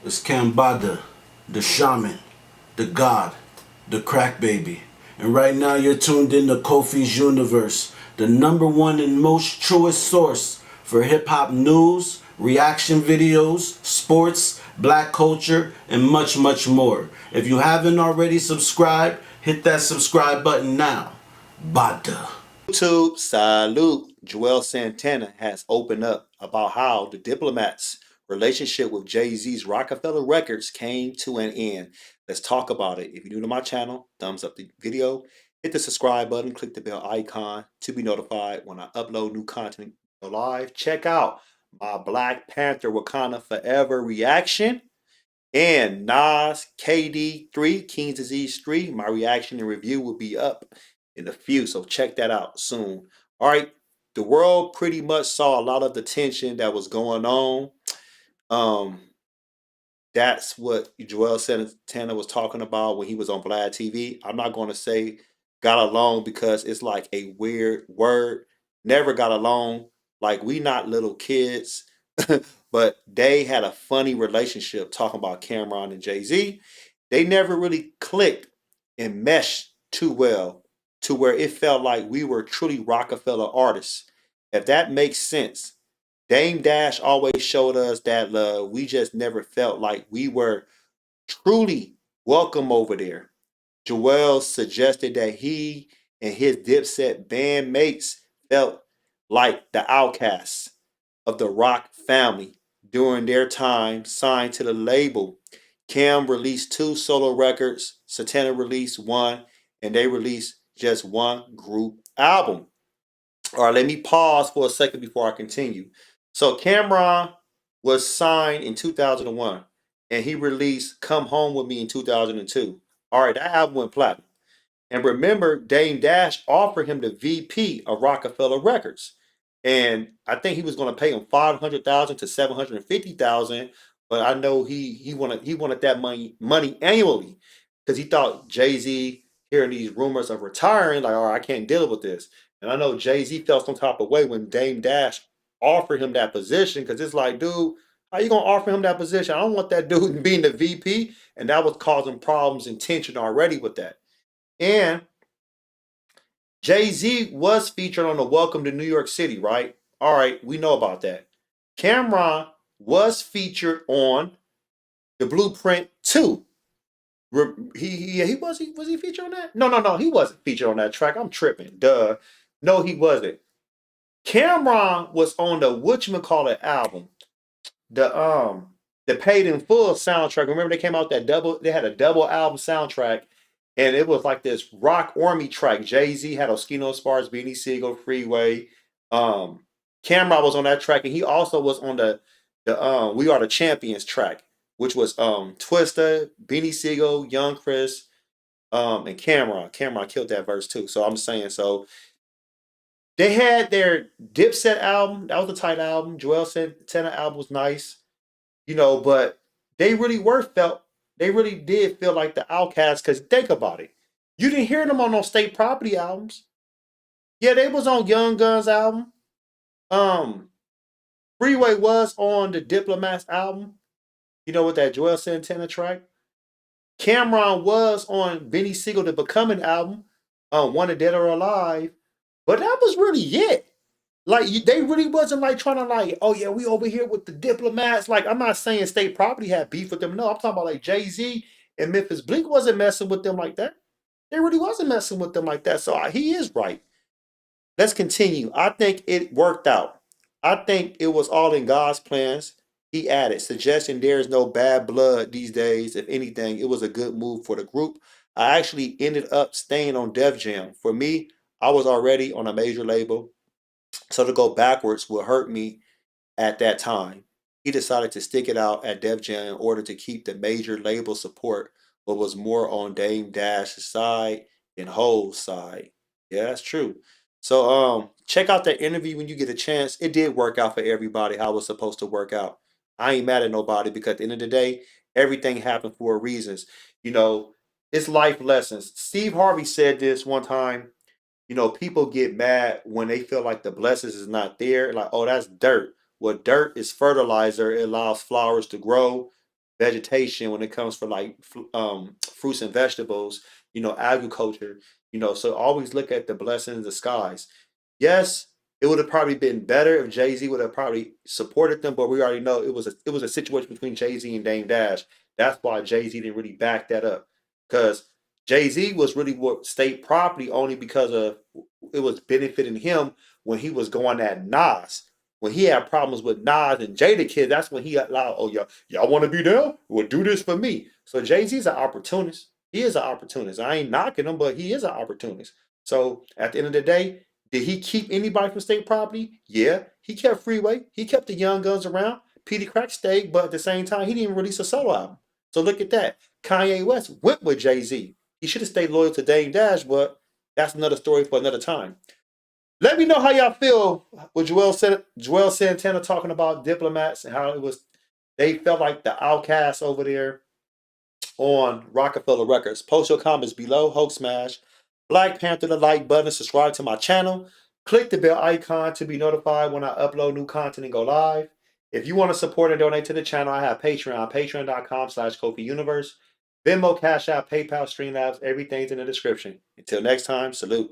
It's Kambada, the shaman, the god, the crack baby. And right now you're tuned in to Kofi's Universe, the #1 and most truest source for hip hop news, reaction videos, sports, black culture, and much, much more. If you haven't already subscribed, hit that subscribe button now. Bada. YouTube, salute. Juelz Santana has opened up about how the Diplomat's relationship with Jay-Z's Roc-a-Fella Records came to an end. Let's talk about it. If you're new to my channel, thumbs up the video, hit the subscribe button, click the bell icon to be notified when I upload new content live. Check out my Black Panther Wakanda Forever reaction and Nas KD3 King's Disease 3. My reaction and review will be up in a few, so check that out soon. All right, the world pretty much saw a lot of the tension that was going on. Um, that's what Juelz Santana was talking about when he was on Vlad TV. I'm not going to say got along because it's like a weird word. Never got along. Like we not little kids, but they had a funny relationship talking about Cameron and Jay-Z. They never really clicked and meshed too well to where it felt like we were truly Roc-a-Fella artists. If that makes sense. Dame Dash always showed us that love. We just never felt like we were truly welcome over there. Juelz suggested that he and his Dipset bandmates felt like the outcasts of the rock family during their time signed to the label. Cam released 2 solo records, Santana released 1, and they released just 1 group album. All right, let me pause for a second before I continue. So Cameron was signed in 2001 and he released Come Home With Me in 2002. All right, that album went platinum. And remember, Dame Dash offered him the VP of Roc-a-Fella Records. And I think he was going to pay him $500,000 to $750,000, but I know he wanted that money annually because he thought Jay-Z hearing these rumors of retiring, like, all right, I can't deal with this. And I know Jay-Z felt some type of way when Dame Dash offered him that position because it's like, dude, how you gonna offer him that position? I don't want that dude being the VP, and that was causing problems and tension already with that. And Jay-Z was featured on the Welcome to New York City, right? All right, we know about that. Cameron was featured on the Blueprint 2. Was he featured on that? No, he wasn't featured on that track. I'm tripping. Duh. No, he wasn't. Cameron was on the whatchamacallit album. The Paid in Full soundtrack. Remember they came out they had a double album soundtrack, and it was like this rock army track. Jay-Z had Oskino Spars, Beanie Siegel, Freeway. Cameron was on that track, and he also was on the We Are the Champions track, which was Twista, Beanie Siegel, Young Chris, and Cameron. Cameron killed that verse too. So I'm saying, so they had their Dipset album. That was a tight album. Juelz Santana album was nice, but they really they really did feel like the outcasts because think about it. You didn't hear them on no State Property albums. Yeah, they was on Young Gun's album. Um, Freeway was on the Diplomats album, with that Juelz Santana track. Cameron was on Benny Siegel, the Becoming album, Wanted Dead or Alive, but that was really it. Like they really wasn't like trying to like, oh yeah, we over here with the Diplomats. Like I'm not saying State Property had beef with them. No, I'm talking about like Jay-Z and Memphis Bleak wasn't messing with them like that. They really wasn't messing with them like that. So he is right. Let's continue. I think it worked out. I think it was all in God's plans. He added, suggesting there is no bad blood these days. If anything, it was a good move for the group. I actually ended up staying on Def Jam. For me, I was already on a major label, so to go backwards would hurt me at that time. He decided to stick it out at Def Jam in order to keep the major label support, but was more on Dame Dash's side than Ho's side. Yeah, that's true. So check out that interview when you get a chance. It did work out for everybody how it was supposed to work out. I ain't mad at nobody because at the end of the day, everything happened for reasons. You know, it's life lessons. Steve Harvey said this one time. People get mad when they feel like the blessings is not there. Like, oh, that's dirt. Well, dirt is fertilizer. It allows flowers to grow. vegetation, when it comes for like fruits and vegetables, agriculture, so always look at the blessing in the skies. Yes, it would have probably been better if Jay-Z would have probably supported them, but we already know it was a situation between Jay-Z and Dame Dash. That's why Jay-Z didn't really back that up. Because Jay-Z was really what state property only because of it was benefiting him when he was going at Nas. When he had problems with Nas and Jada Kid, that's when he allowed, oh y'all want to be down? Well, do this for me. So Jay-Z's an opportunist. He is an opportunist. I ain't knocking him, but he is an opportunist. So at the end of the day, did he keep anybody from state property? Yeah. He kept Freeway. He kept the Young Guns around. Petey Crack stayed, but at the same time, he didn't even release a solo album. So look at that. Kanye West went with Jay-Z. He should have stayed loyal to Dame Dash, but that's another story for another time. Let me know how y'all feel with Juelz Santana talking about diplomats and how they felt like the outcasts over there on Roc-a-Fella Records. Post your comments below. Hulk smash. Black Panther the like button. Subscribe to my channel. Click the bell icon to be notified when I upload new content and go live. If you want to support and donate to the channel, I have Patreon. Patreon.com/KofiUniverse. Venmo, Cash App, PayPal, Streamlabs. Everything's in the description. Until next time, salute.